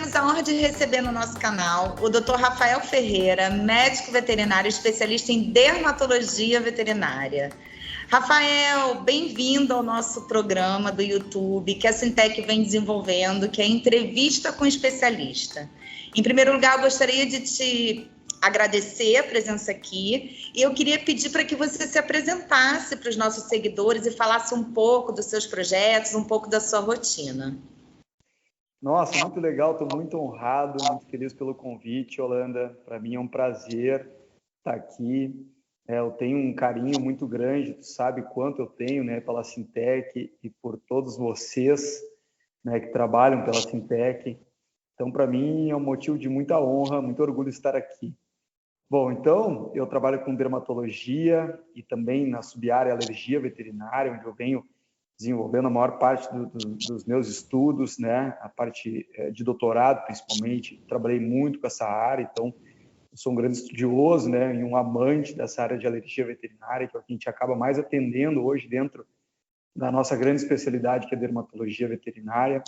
temos a honra de receber no nosso canal o Dr. Rafael Ferreira, médico veterinário especialista em dermatologia veterinária. Rafael, bem-vindo ao nosso programa do YouTube que a Sintec vem desenvolvendo, que é Entrevista com Especialista. Em primeiro lugar, eu gostaria de te agradecer a presença aqui e eu queria pedir para que você se apresentasse para os nossos seguidores e falasse um pouco dos seus projetos, um pouco da sua rotina. Nossa, muito legal, estou muito honrado, muito feliz pelo convite, Holanda. Para mim é um prazer estar aqui. Eu tenho um carinho muito grande, tu sabe quanto eu tenho, né, pela Sintec e por todos vocês, né, que trabalham pela Sintec. Então, para mim é um motivo de muita honra, muito orgulho estar aqui. Bom, então, eu trabalho com dermatologia e também na sub-área alergia veterinária, onde eu venho desenvolvendo a maior parte dos meus estudos, né? A parte de doutorado, principalmente. Trabalhei muito com essa área, então eu sou um grande estudioso, né? E um amante dessa área de alergia veterinária, que é o que a gente acaba mais atendendo hoje dentro da nossa grande especialidade, que é a dermatologia veterinária.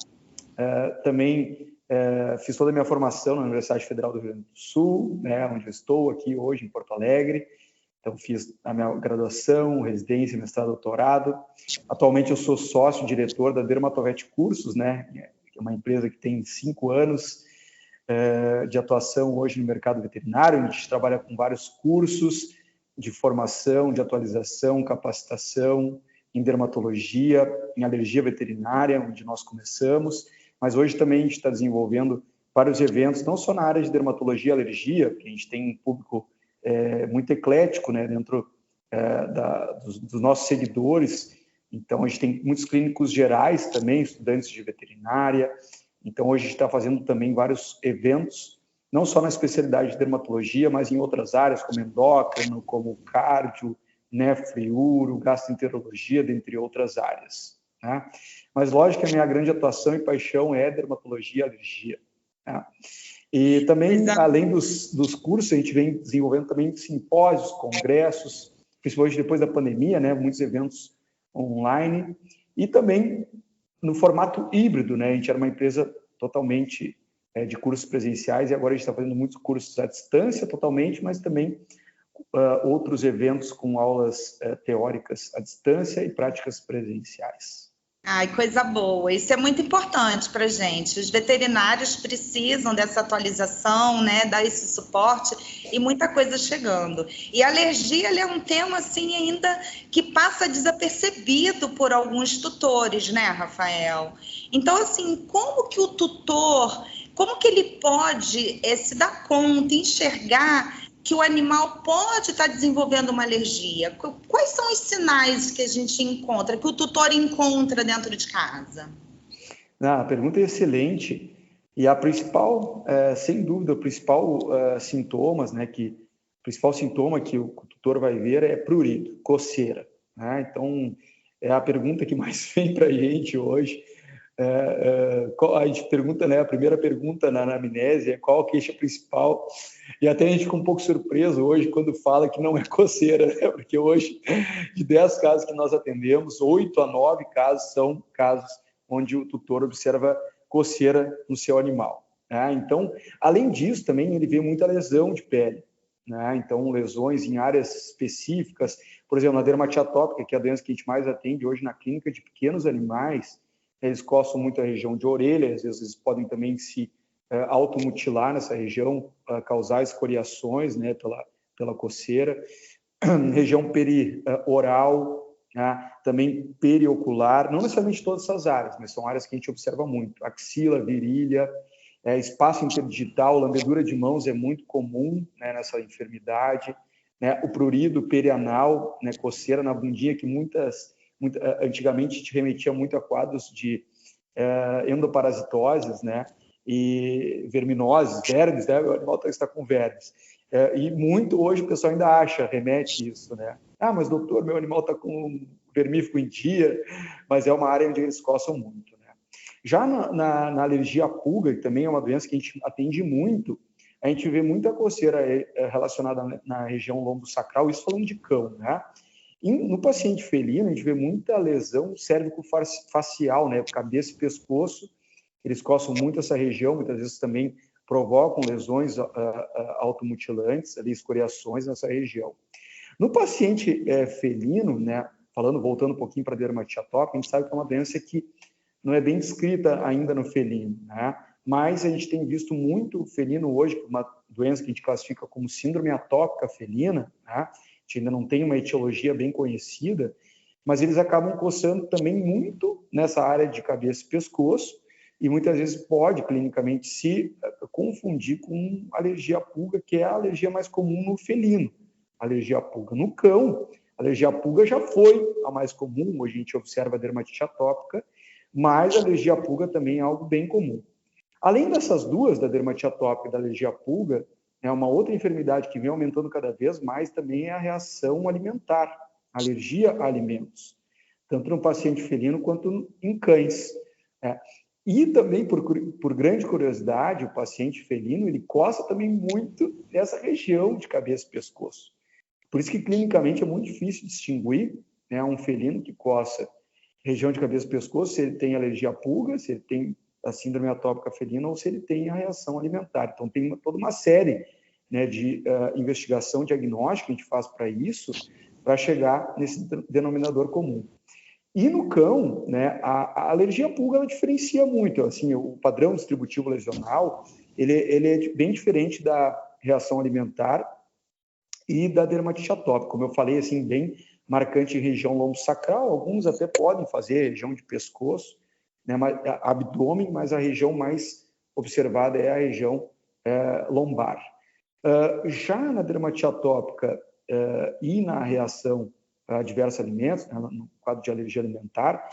Também fiz toda a minha formação na Universidade Federal do Rio Grande do Sul, né? Onde eu estou aqui hoje, em Porto Alegre. Então, fiz a minha graduação, residência, mestrado, doutorado. Atualmente, eu sou sócio-diretor da Dermatovet Cursos, né? Que é uma empresa que tem 5 anos de atuação hoje no mercado veterinário. A gente trabalha com vários cursos de formação, de atualização, capacitação em dermatologia, em alergia veterinária, onde nós começamos. Mas hoje também a gente está desenvolvendo vários eventos, não só na área de dermatologia e alergia, que a gente tem um público muito eclético, né, dentro dos nossos seguidores. Então, a gente tem muitos clínicos gerais também, estudantes de veterinária. Então, hoje a gente está fazendo também vários eventos, não só na especialidade de dermatologia, mas em outras áreas, como endócrino, como cardio, nefro e uro, gastroenterologia, dentre outras áreas, né? Mas, lógico que a minha grande atuação e paixão é dermatologia e alergia, né? E também, além dos cursos, a gente vem desenvolvendo também simpósios, congressos, principalmente depois da pandemia, né? Muitos eventos online, e também no formato híbrido, né? A gente era uma empresa totalmente de cursos presenciais e agora a gente está fazendo muitos cursos à distância totalmente, mas também outros eventos com aulas teóricas à distância e práticas presenciais. Ai, coisa boa. Isso é muito importante para a gente. Os veterinários precisam dessa atualização, né? Dar esse suporte e muita coisa chegando. E a alergia é um tema, assim, ainda que passa desapercebido por alguns tutores, né, Rafael? Então, assim, como que o tutor, como que ele pode se dar conta, enxergar que o animal pode estar desenvolvendo uma alergia? Quais são os sinais que a gente encontra, que o tutor encontra dentro de casa? A pergunta é excelente. E a principal, sem dúvida, o principal sintomas, né, o principal sintoma que o tutor vai ver é prurido, coceira, né? Então, é a pergunta que mais vem para a gente hoje. A gente pergunta, né, a primeira pergunta na anamnese é qual a queixa principal, e até a gente fica um pouco surpreso hoje quando fala que não é coceira, né? Porque hoje, de 10 casos que nós atendemos, 8 a 9 casos são casos onde o tutor observa coceira no seu animal, né? Então, além disso, também ele vê muita lesão de pele, né? Então, lesões em áreas específicas, por exemplo, na dermatite atópica, que é a doença que a gente mais atende hoje na clínica de pequenos animais. Eles coçam muito a região de orelha, às vezes eles podem também se automutilar nessa região, causar escoriações, né, pela coceira. Região perioral, né, também periocular, não necessariamente todas essas áreas, mas são áreas que a gente observa muito. Axila, virilha, espaço interdigital, lambedura de mãos é muito comum, né, nessa enfermidade, né, o prurido perianal, né, coceira na bundinha, que antigamente te remetia muito a quadros de endoparasitoses, né, e verminoses, vermes, né, o animal está com vermes. E muito hoje o pessoal ainda remete isso, né? Ah, mas doutor, meu animal está com vermífugo em dia, mas é uma área onde eles coçam muito, né? Já na alergia à pulga, que também é uma doença que a gente atende muito, a gente vê muita coceira relacionada na região lombo-sacral, isso falando de cão, né? No paciente felino, a gente vê muita lesão cérvico-facial, né? Cabeça e pescoço, eles coçam muito essa região, muitas vezes também provocam lesões automutilantes, ali, escoriações nessa região. No paciente felino, né, voltando um pouquinho para a dermatite atópica, a gente sabe que é uma doença que não é bem descrita ainda no felino, né? Mas a gente tem visto muito felino hoje, uma doença que a gente classifica como síndrome atópica felina, né? A gente ainda não tem uma etiologia bem conhecida, mas eles acabam coçando também muito nessa área de cabeça e pescoço, e muitas vezes pode clinicamente se confundir com alergia à pulga, que é a alergia mais comum no felino, alergia à pulga. No cão, a alergia à pulga já foi a mais comum, hoje a gente observa a dermatite atópica, mas a alergia à pulga também é algo bem comum. Além dessas duas, da dermatite atópica e da alergia à pulga, uma outra enfermidade que vem aumentando cada vez mais também é a reação alimentar, a alergia a alimentos, tanto no paciente felino quanto em cães. E também, por grande curiosidade, o paciente felino, ele coça também muito nessa região de cabeça e pescoço. Por isso que, clinicamente, é muito difícil distinguir, né, um felino que coça região de cabeça e pescoço, se ele tem alergia à pulga, se ele tem a síndrome atópica felina ou se ele tem a reação alimentar. Então, tem toda uma série, né, de investigação diagnóstica que a gente faz para isso, para chegar nesse denominador comum. E no cão, né, a alergia à pulga ela diferencia muito. Assim, o padrão distributivo lesional ele é bem diferente da reação alimentar e da dermatite atópica. Como eu falei, assim, bem marcante em região lombo-sacral, alguns até podem fazer região de pescoço, né, abdômen, mas a região mais observada é a região lombar. Já na dermatite atópica e na reação a diversos alimentos, né, no quadro de alergia alimentar,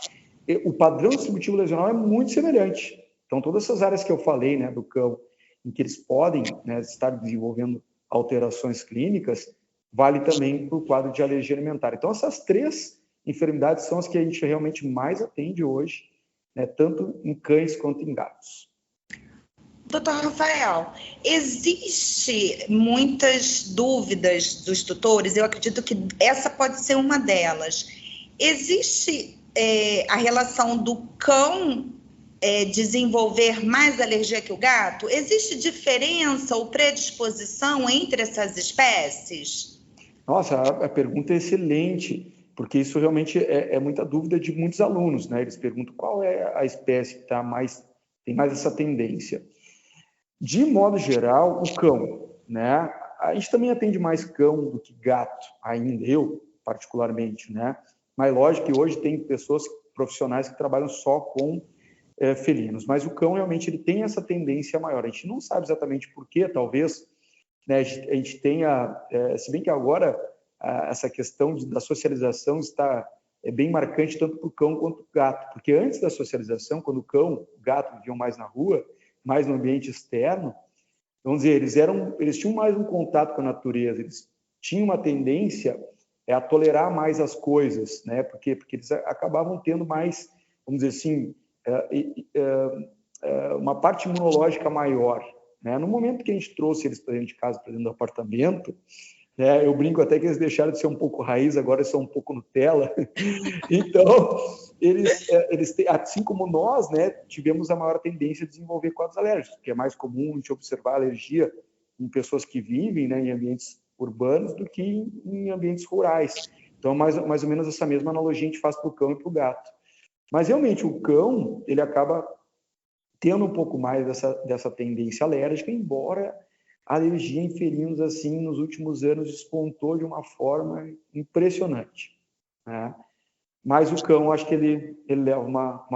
o padrão distributivo lesional é muito semelhante. Então, todas essas áreas que eu falei, né, do cão, em que eles podem, né, estar desenvolvendo alterações clínicas, vale também para o quadro de alergia alimentar. Então, essas três enfermidades são as que a gente realmente mais atende hoje, né, tanto em cães quanto em gatos. Doutor Rafael, existe muitas dúvidas dos tutores, eu acredito que essa pode ser uma delas. Existe a relação do cão desenvolver mais alergia que o gato? Existe diferença ou predisposição entre essas espécies? Nossa, a pergunta é excelente, porque isso realmente é muita dúvida de muitos alunos, né? Eles perguntam qual é a espécie que tem mais essa tendência. De modo geral, o cão, né? A gente também atende mais cão do que gato ainda, eu particularmente, né? Mas lógico que hoje tem pessoas profissionais que trabalham só com felinos, mas o cão realmente ele tem essa tendência maior. A gente não sabe exatamente por quê, talvez, né, a gente tenha, se bem que agora essa questão da socialização está bem marcante tanto para o cão quanto para o gato, porque antes da socialização, quando o cão, o gato viviam mais na rua, mais no ambiente externo, vamos dizer, eles tinham mais um contato com a natureza, eles tinham uma tendência a tolerar mais as coisas, né? Porque eles acabavam tendo mais, vamos dizer assim, uma parte imunológica maior, né? No momento que a gente trouxe eles para dentro de casa, para dentro do apartamento, né, eu brinco até que eles deixaram de ser um pouco raiz, agora eles são um pouco Nutella. Então, eles assim como nós, né, tivemos a maior tendência a desenvolver quadros alérgicos, porque é mais comum a gente observar alergia em pessoas que vivem, né, em ambientes urbanos do que em ambientes rurais. Então, mais ou menos essa mesma analogia a gente faz para o cão e para o gato. Mas, realmente, o cão, ele acaba tendo um pouco mais dessa tendência alérgica, embora a alergia em felinos, assim, nos últimos anos despontou de uma forma impressionante, né? Mas o cão, acho que ele leva uma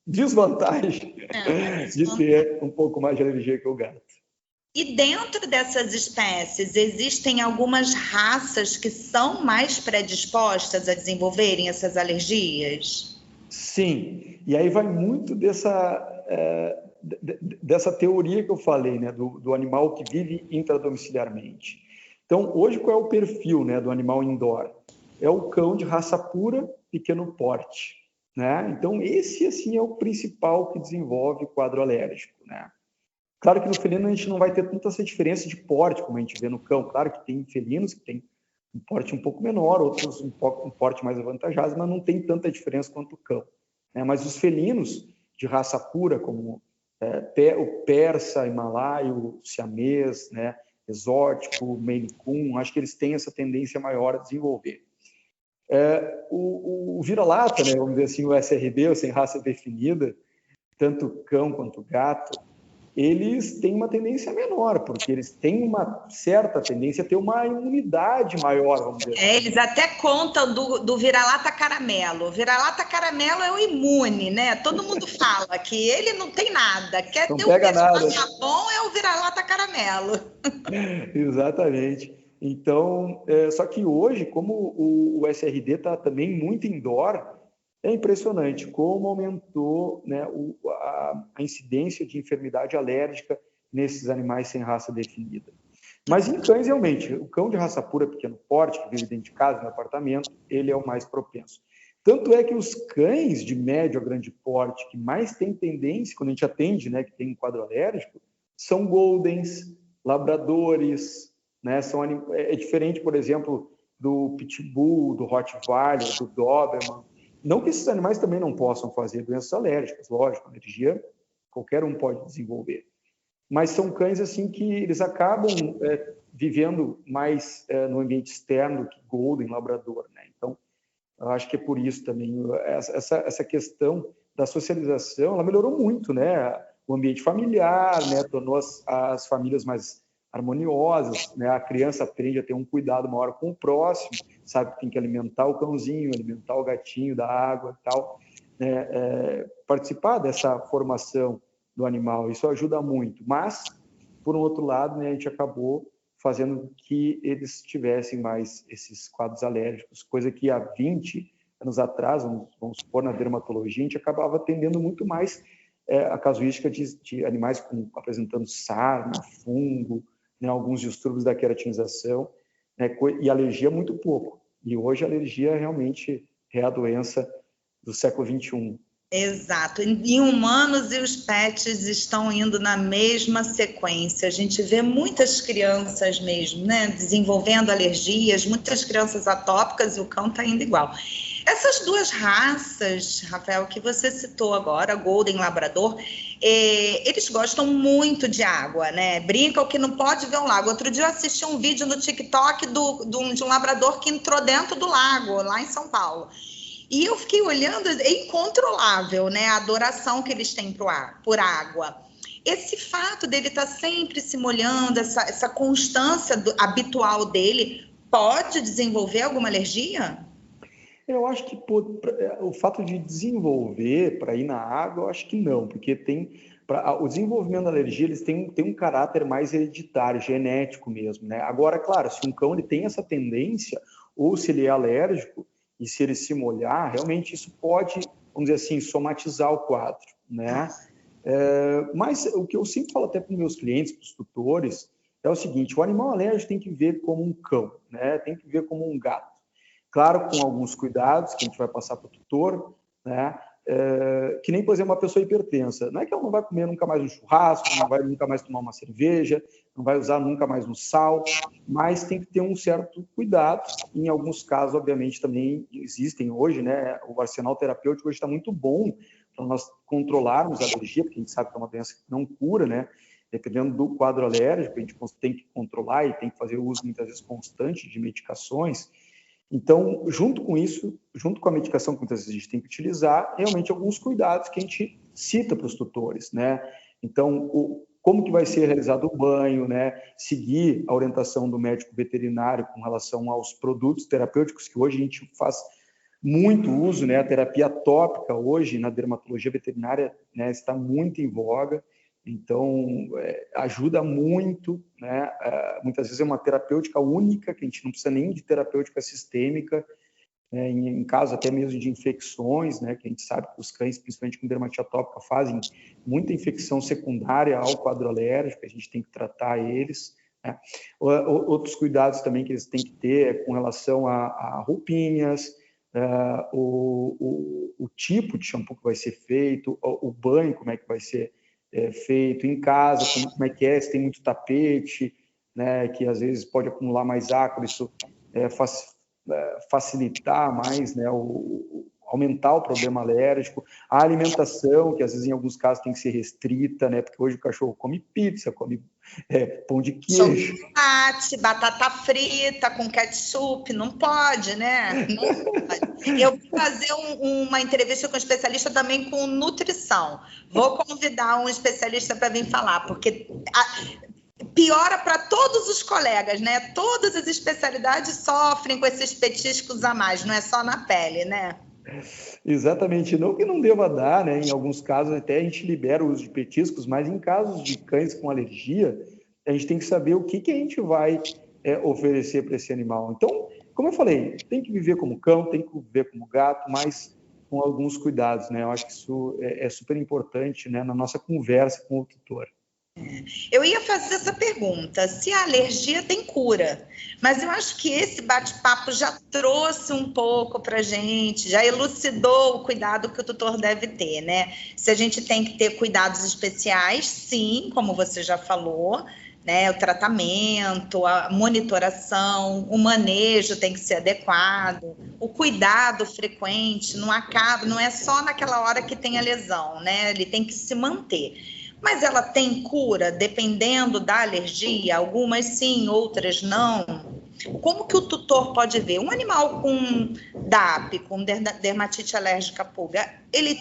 desvantagem de ter um pouco mais de alergia que o gato. E dentro dessas espécies, existem algumas raças que são mais predispostas a desenvolverem essas alergias? Sim, e aí vai muito dessa teoria que eu falei, né, do animal que vive intradomiciliarmente. Então, hoje, qual é o perfil, né, do animal indoor? É o cão de raça pura, pequeno porte, né? Então, esse, assim, é o principal que desenvolve o quadro alérgico, né? Claro que no felino a gente não vai ter tanta essa diferença de porte, como a gente vê no cão. Claro que tem felinos que têm um porte um pouco menor, outros um porte mais avantajado, mas não tem tanta diferença quanto o cão, né? Mas os felinos de raça pura, como o persa, himalaio, o siamês, né, exótico, Maine Coon, acho que eles têm essa tendência maior a desenvolver. O vira-lata, né, vamos dizer assim, o SRD, o sem raça definida, tanto cão quanto gato, eles têm uma tendência menor, porque eles têm uma certa tendência a ter uma imunidade maior, vamos dizer assim. Eles até contam do vira-lata caramelo. O vira-lata caramelo é o imune, né? Todo mundo fala que ele não tem nada. Quer Não ter um pega nada. pescoço bom, é o vira-lata caramelo. Exatamente. Então, só que hoje, como o SRD está também muito indoor, é impressionante como aumentou, né, a incidência de enfermidade alérgica nesses animais sem raça definida. Mas em cães, realmente, o cão de raça pura, pequeno porte, que vive dentro de casa, no apartamento, ele é o mais propenso. Tanto é que os cães de médio a grande porte, que mais têm tendência, quando a gente atende, né, que tem um quadro alérgico, são goldens, labradores, né, é diferente, por exemplo, do pitbull, do rottweiler, do doberman. Não que esses animais também não possam fazer doenças alérgicas, lógico, alergia qualquer um pode desenvolver. Mas são cães assim que eles acabam vivendo mais no ambiente externo do que golden, labrador, né? Então, eu acho que é por isso também essa questão da socialização, ela melhorou muito, né? O ambiente familiar, né? Tornou as famílias mais harmoniosas, né? A criança aprende a ter um cuidado maior com o próximo, sabe que tem que alimentar o cãozinho, alimentar o gatinho da água e tal, né? Participar dessa formação do animal, isso ajuda muito. Mas, por um outro lado, né, a gente acabou fazendo que eles tivessem mais esses quadros alérgicos, coisa que há 20 anos atrás, vamos supor, na dermatologia, a gente acabava atendendo muito mais a casuística de animais apresentando sarna, fungo, né, alguns distúrbios da queratinização, né, e alergia muito pouco. E hoje a alergia realmente é a doença do século XXI. Exato. Em humanos e os pets estão indo na mesma sequência. A gente vê muitas crianças mesmo, né, desenvolvendo alergias, muitas crianças atópicas e o cão está indo igual. Essas duas raças, Rafael, que você citou agora, Golden Labrador, eles gostam muito de água, né? Brincam que não pode ver um lago. Outro dia eu assisti um vídeo no TikTok de um labrador que entrou dentro do lago, lá em São Paulo. E eu fiquei olhando, é incontrolável, né? A adoração que eles têm por água. Esse fato dele estar sempre se molhando, essa constância habitual dele, pode desenvolver alguma alergia? Eu acho que o fato de desenvolver para ir na água, eu acho que não, porque o desenvolvimento da alergia, eles têm um caráter mais hereditário, genético mesmo, né? Agora, claro, se um cão ele tem essa tendência, ou se ele é alérgico, e se ele se molhar, realmente isso pode, vamos dizer assim, somatizar o quadro, né? Mas o que eu sempre falo até para os meus clientes, para os tutores, é o seguinte: o animal alérgico tem que ver como um cão, né? Tem que ver como um gato. Claro, com alguns cuidados que a gente vai passar para o tutor, né? Que nem, por exemplo, uma pessoa hipertensa. Não é que ela não vai comer nunca mais um churrasco, não vai nunca mais tomar uma cerveja, não vai usar nunca mais um sal, mas tem que ter um certo cuidado. Em alguns casos, obviamente, também existem hoje, né? O arsenal terapêutico hoje está muito bom para nós controlarmos a alergia, porque a gente sabe que é uma doença que não cura, né? Dependendo do quadro alérgico, a gente tem que controlar e tem que fazer o uso, muitas vezes, constante de medicações. Então, junto com isso, junto com a medicação que muitas vezes a gente tem que utilizar, realmente alguns cuidados que a gente cita para os tutores, né? Então, como que vai ser realizado o banho, né? Seguir a orientação do médico veterinário com relação aos produtos terapêuticos, que hoje a gente faz muito uso, né? A terapia tópica hoje na dermatologia veterinária, né, está muito em voga. Então, ajuda muito, né? Muitas vezes é uma terapêutica única, que a gente não precisa nem de terapêutica sistêmica, né? Em casos até mesmo de infecções, né? Que a gente sabe que os cães, principalmente com dermatite atópica, fazem muita infecção secundária ao quadro alérgico, a gente tem que tratar eles, né? Outros cuidados também que eles têm que ter é com relação a roupinhas, o tipo de shampoo que vai ser feito, o banho, como é que vai ser feito em casa, como é que é, se tem muito tapete, né, que às vezes pode acumular mais ácaro, isso facilitar mais, né, aumentar o problema alérgico, a alimentação, que às vezes em alguns casos tem que ser restrita, né? Porque hoje o cachorro come pizza, come pão de queijo. Chocolate, batata frita com ketchup, não pode, né? Não pode. Eu vou fazer uma entrevista com um especialista também com nutrição. Vou convidar um especialista para vir falar, porque piora para todos os colegas, né? Todas as especialidades sofrem com esses petiscos a mais, não é só na pele, né? Exatamente, não que não deva dar, né? Em alguns casos até a gente libera o uso de petiscos, mas em casos de cães com alergia, a gente tem que saber o que a gente vai oferecer para esse animal. Então, como eu falei, tem que viver como cão, tem que viver como gato, mas com alguns cuidados, né? Eu acho que isso é super importante, né? Na nossa conversa com o tutor. Eu ia fazer essa pergunta, se a alergia tem cura, mas eu acho que esse bate-papo já trouxe um pouco para a gente, já elucidou o cuidado que o tutor deve ter, né? Se a gente tem que ter cuidados especiais, sim, como você já falou, né? O tratamento, a monitoração, o manejo tem que ser adequado, o cuidado frequente, não é só naquela hora que tem a lesão, né? Ele tem que se manter. Mas ela tem cura, dependendo da alergia? Algumas sim, outras não. Como que o tutor pode ver? Um animal com DAP, com dermatite alérgica à pulga,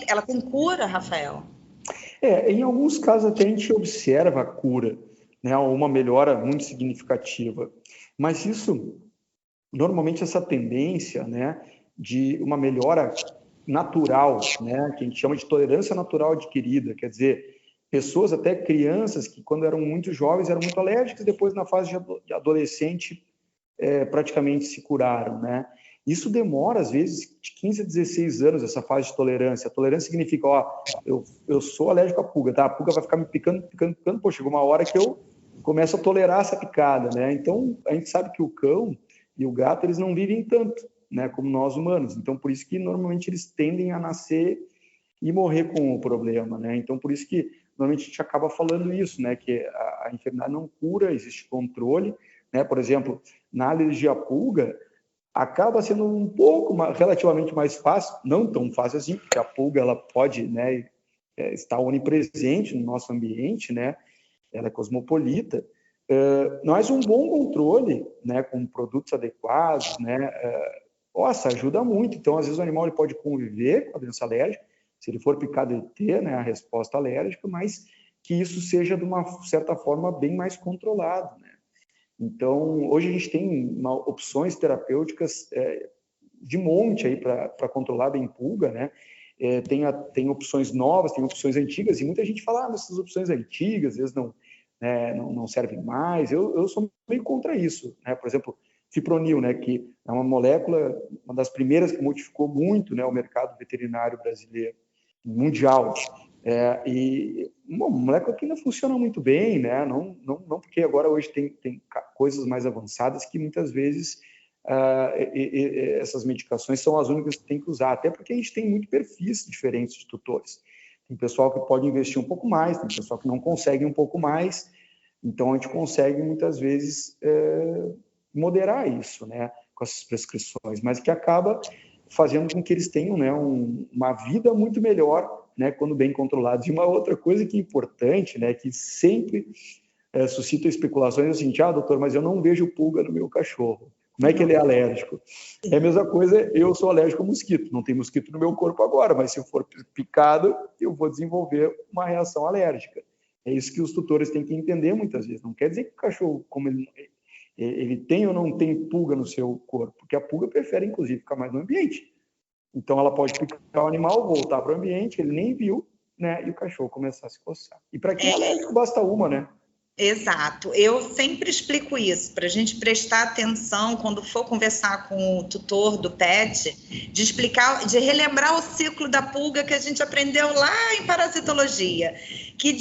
ela tem cura, Rafael? Em alguns casos até a gente observa a cura, né, uma melhora muito significativa. Mas isso, normalmente essa tendência, né, de uma melhora natural, né, que a gente chama de tolerância natural adquirida, quer dizer, pessoas, até crianças, que quando eram muito jovens eram muito alérgicas, depois na fase de adolescente praticamente se curaram, né? Isso demora, às vezes, de 15 a 16 anos, essa fase de tolerância. A tolerância significa, eu sou alérgico à pulga, tá? A pulga vai ficar me picando, pô, chegou uma hora que eu começo a tolerar essa picada, né? Então, a gente sabe que o cão e o gato, eles não vivem tanto, né, como nós humanos. Então, por isso que, normalmente, eles tendem a nascer e morrer com o problema, né? Então, por isso que normalmente a gente acaba falando isso, né? Que a enfermidade não cura, existe controle, né? Por exemplo, na alergia à pulga, acaba sendo um pouco, relativamente mais fácil, não tão fácil assim, porque a pulga, ela pode, né, estar onipresente no nosso ambiente, né? Ela é cosmopolita, mas um bom controle, né, com produtos adequados, né, ajuda muito. Então, às vezes o animal ele pode conviver com a doença alérgica, se ele for picado, ele ter, né, a resposta alérgica, mas que isso seja de uma certa forma bem mais controlado, né? Então, hoje a gente tem opções terapêuticas de monte aí para controlar bem pulga, né? Tem opções novas, tem opções antigas, e muita gente fala, essas opções antigas, às vezes não servem mais. Eu sou meio contra isso, né? Por exemplo, fipronil, né, que é uma molécula, uma das primeiras que modificou muito, né, o mercado veterinário brasileiro, mundial, e uma molécula que ainda funciona muito bem, né, não porque agora hoje tem coisas mais avançadas que muitas vezes essas medicações são as únicas que tem que usar, até porque a gente tem muito perfis diferentes de tutores. Tem pessoal que pode investir um pouco mais, tem pessoal que não consegue um pouco mais, então a gente consegue muitas vezes moderar isso, né, com essas prescrições, mas que acaba fazendo com que eles tenham, né, uma vida muito melhor, né, quando bem controlados. E uma outra coisa que é importante, né, que sempre suscita especulações, é o seguinte, doutor, mas eu não vejo pulga no meu cachorro. Como é que ele é alérgico? É a mesma coisa, eu sou alérgico ao mosquito. Não tem mosquito no meu corpo agora, mas se eu for picado, eu vou desenvolver uma reação alérgica. É isso que os tutores têm que entender muitas vezes. Não quer dizer que o cachorro, como ele tem ou não tem pulga no seu corpo, porque a pulga prefere, inclusive, ficar mais no ambiente. Então, ela pode picar o animal, voltar para o ambiente, ele nem viu, né, e o cachorro começar a se coçar. E para quem é alérgico, basta uma, né? Exato. Eu sempre explico isso, para a gente prestar atenção quando for conversar com o tutor do pet, de explicar, de relembrar o ciclo da pulga que a gente aprendeu lá em parasitologia, que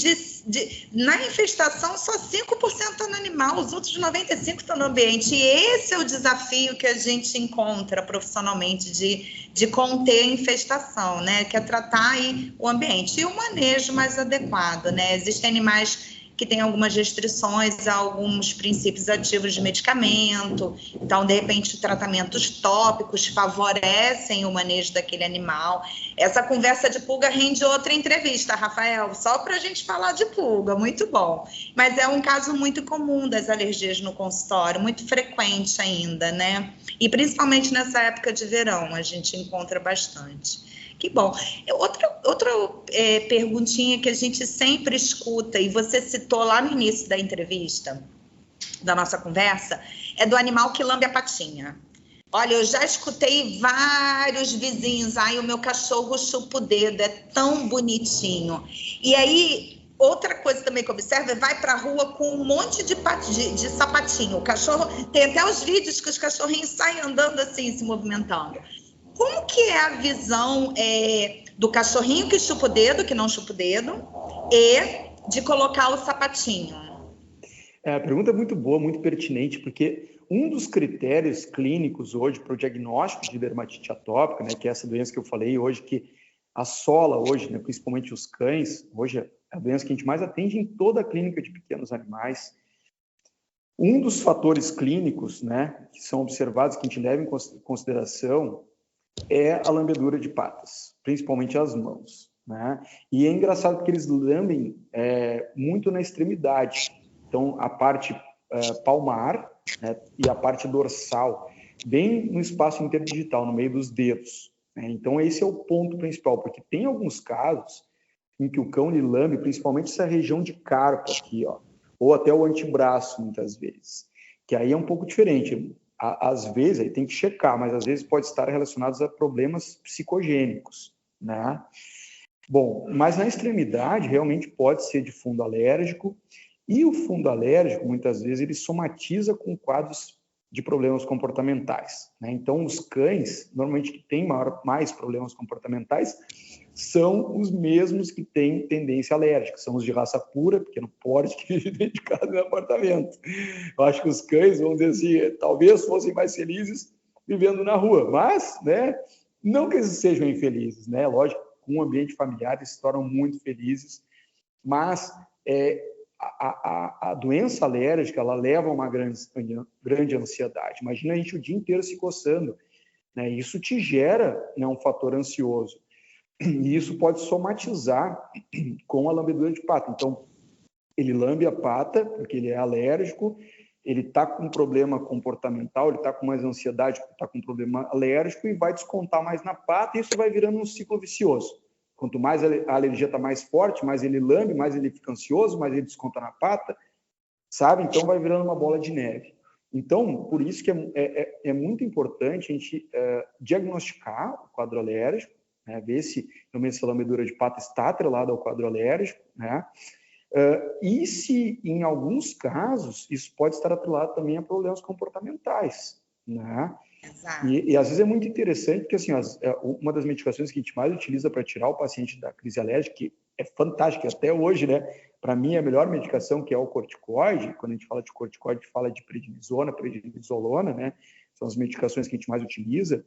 na infestação só 5% está no animal, os outros 95% estão no ambiente. E esse é o desafio que a gente encontra profissionalmente de conter a infestação, né? Que é tratar aí o ambiente e o manejo mais adequado, né? Existem animais que tem algumas restrições a alguns princípios ativos de medicamento. Então, de repente, tratamentos tópicos favorecem o manejo daquele animal. Essa conversa de pulga rende outra entrevista, Rafael, só para a gente falar de pulga, muito bom. Mas é um caso muito comum das alergias no consultório, muito frequente ainda, né? E principalmente nessa época de verão, a gente encontra bastante. Que bom. Outra perguntinha que a gente sempre escuta, e você citou lá no início da entrevista, da nossa conversa, é do animal que lambe a patinha. Olha, eu já escutei vários vizinhos, o meu cachorro chupa o dedo, é tão bonitinho. E aí, outra coisa também que observa é vai para a rua com um monte de sapatinho. O cachorro, tem até os vídeos que os cachorrinhos saem andando assim, se movimentando. Como que é a visão do cachorrinho que chupa o dedo, que não chupa o dedo, e de colocar o sapatinho? A pergunta é muito boa, muito pertinente, porque um dos critérios clínicos hoje para o diagnóstico de dermatite atópica, né, que é essa doença que eu falei hoje, que assola hoje, né, principalmente os cães, hoje é a doença que a gente mais atende em toda a clínica de pequenos animais. Um dos fatores clínicos, né, que são observados, que a gente leva em consideração, é a lambedura de patas, principalmente as mãos, né? E é engraçado porque eles lambem muito na extremidade. Então, a parte palmar, né, e a parte dorsal, bem no espaço interdigital, no meio dos dedos, né? Então, esse é o ponto principal, porque tem alguns casos em que o cão ele lambe, principalmente essa região de carpo aqui, ó, ou até o antebraço, muitas vezes, que aí é um pouco diferente. Às vezes, aí tem que checar, mas às vezes pode estar relacionados a problemas psicogênicos, né? Bom, mas na extremidade realmente pode ser de fundo alérgico, e o fundo alérgico, muitas vezes, ele somatiza com quadros de problemas comportamentais, né? Então, os cães, normalmente, que têm mais problemas comportamentais, são os mesmos que têm tendência alérgica, são os de raça pura, porque não pode viver dentro de casa no apartamento. Eu acho que os cães, vamos dizer assim, talvez fossem mais felizes vivendo na rua, mas, né, não que eles sejam infelizes, né? Lógico, com um ambiente familiar eles se tornam muito felizes, mas a doença alérgica, ela leva a uma grande ansiedade. Imagina a gente o dia inteiro se coçando, né? Isso te gera, né, um fator ansioso. E isso pode somatizar com a lambedura de pata. Então, ele lambe a pata porque ele é alérgico, ele está com um problema comportamental, ele está com mais ansiedade porque está com um problema alérgico e vai descontar mais na pata, e isso vai virando um ciclo vicioso. Quanto mais a alergia está mais forte, mais ele lambe, mais ele fica ansioso, mais ele desconta na pata, sabe? Então, vai virando uma bola de neve. Então, por isso que é muito importante a gente diagnosticar o quadro alérgico, né, ver se realmente essa lambedura de pata está atrelada ao quadro alérgico, né? E se, em alguns casos, isso pode estar atrelado também a problemas comportamentais, né? E às vezes é muito interessante, porque assim, uma das medicações que a gente mais utiliza para tirar o paciente da crise alérgica, que é fantástica até hoje, né? Para mim, é a melhor medicação, que é o corticoide. Quando a gente fala de corticoide, a gente fala de prednisona, prednisolona, né? São as medicações que a gente mais utiliza.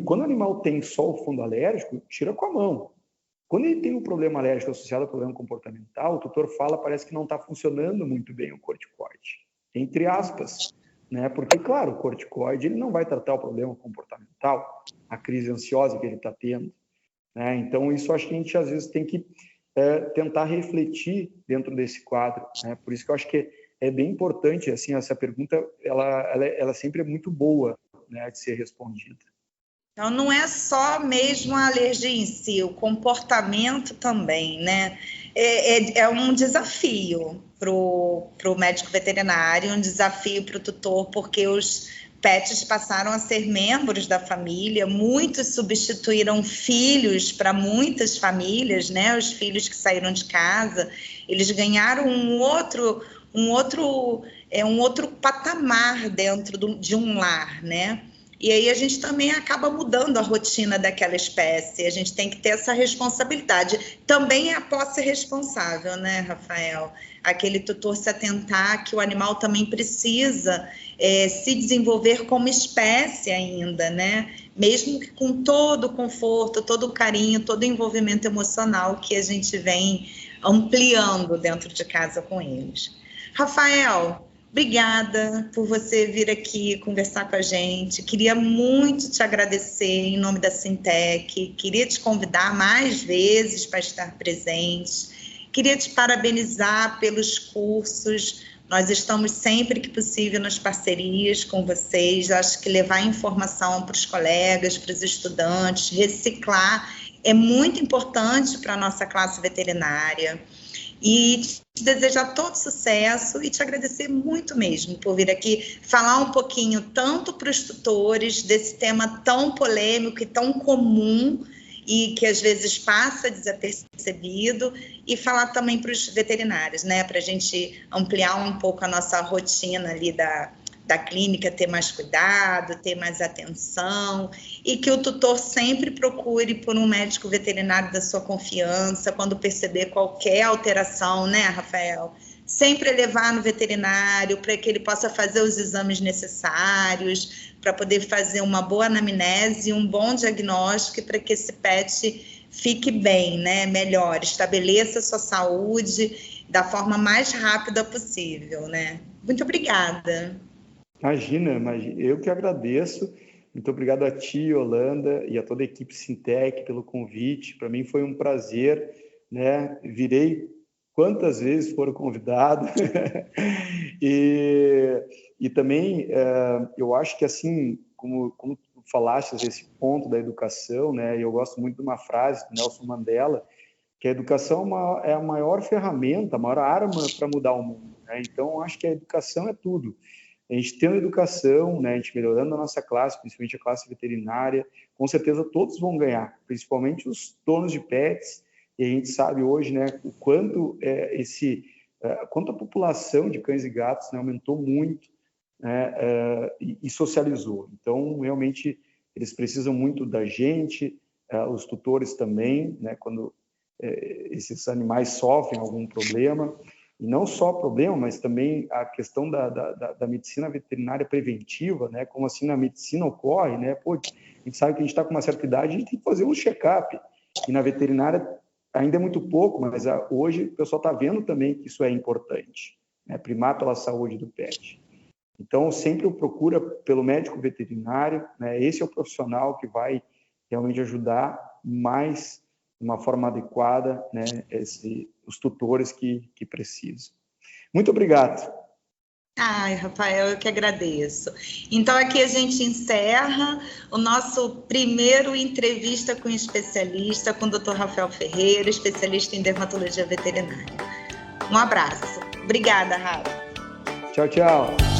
Quando o animal tem só o fundo alérgico, tira com a mão. Quando ele tem um problema alérgico associado ao problema comportamental, o tutor fala, parece que não está funcionando muito bem o corticoide, entre aspas, né? Porque, claro, o corticoide ele não vai tratar o problema comportamental, a crise ansiosa que ele está tendo, né? Então, isso acho que a gente, às vezes, tem que tentar refletir dentro desse quadro, né? Por isso que eu acho que é bem importante, assim, essa pergunta, ela sempre é muito boa, né, de ser respondida. Então, não é só mesmo a alergia em si, o comportamento também, né? É um desafio para o médico veterinário, um desafio para o tutor, porque os pets passaram a ser membros da família, muitos substituíram filhos para muitas famílias, né? Os filhos que saíram de casa, eles ganharam um outro patamar dentro de um lar, né? E aí a gente também acaba mudando a rotina daquela espécie, a gente tem que ter essa responsabilidade. Também é a posse responsável, né, Rafael? Aquele tutor se atentar que o animal também precisa se desenvolver como espécie ainda, né? Mesmo que com todo o conforto, todo o carinho, todo o envolvimento emocional que a gente vem ampliando dentro de casa com eles. Rafael, obrigada por você vir aqui conversar com a gente. Queria muito te agradecer em nome da Sintec. Queria te convidar mais vezes para estar presente. Queria te parabenizar pelos cursos. Nós estamos sempre que possível nas parcerias com vocês. Eu acho que levar informação para os colegas, para os estudantes, reciclar é muito importante para a nossa classe veterinária. E te desejar todo sucesso e te agradecer muito mesmo por vir aqui falar um pouquinho tanto para os tutores desse tema tão polêmico e tão comum e que às vezes passa desapercebido, e falar também para os veterinários, né, para a gente ampliar um pouco a nossa rotina ali da clínica, ter mais cuidado, ter mais atenção, e que o tutor sempre procure por um médico veterinário da sua confiança quando perceber qualquer alteração, né, Rafael? Sempre levar no veterinário para que ele possa fazer os exames necessários, para poder fazer uma boa anamnese, um bom diagnóstico, para que esse pet fique bem, né, melhor, estabeleça sua saúde da forma mais rápida possível, né? Muito obrigada. Imagina, eu que agradeço. Muito obrigado a ti, Yolanda, e a toda a equipe Sintec pelo convite. Para mim foi um prazer, né? Virei quantas vezes foram convidado. e também eu acho que, assim, como tu falaste esse ponto da educação, né? Eu gosto muito de uma frase do Nelson Mandela, que a educação é a maior ferramenta, a maior arma para mudar o mundo, né? Então, acho que a educação é tudo. A gente tendo educação, né, a gente melhorando a nossa classe, principalmente a classe veterinária, com certeza todos vão ganhar, principalmente os donos de pets, e a gente sabe hoje, né, o quanto quanto a população de cães e gatos, né, aumentou muito, né, e socializou. Então, realmente, eles precisam muito da gente, os tutores também, né, quando esses animais sofrem algum problema. E não só problema, mas também a questão da medicina veterinária preventiva, né? Como assim na medicina ocorre, né? Pô, a gente sabe que a gente está com uma certa idade, a gente tem que fazer um check-up. E na veterinária ainda é muito pouco, mas hoje o pessoal está vendo também que isso é importante, né? Primar pela saúde do pet. Então, sempre procura pelo médico veterinário, né? Esse é o profissional que vai realmente ajudar mais de uma forma adequada, né? Os tutores que precisam. Muito obrigado. Ai, Rafael, eu que agradeço. Então, aqui a gente encerra o nosso primeiro entrevista com especialista, com o Dr. Rafael Ferreira, especialista em dermatologia veterinária. Um abraço. Obrigada, Rafa. Tchau, tchau.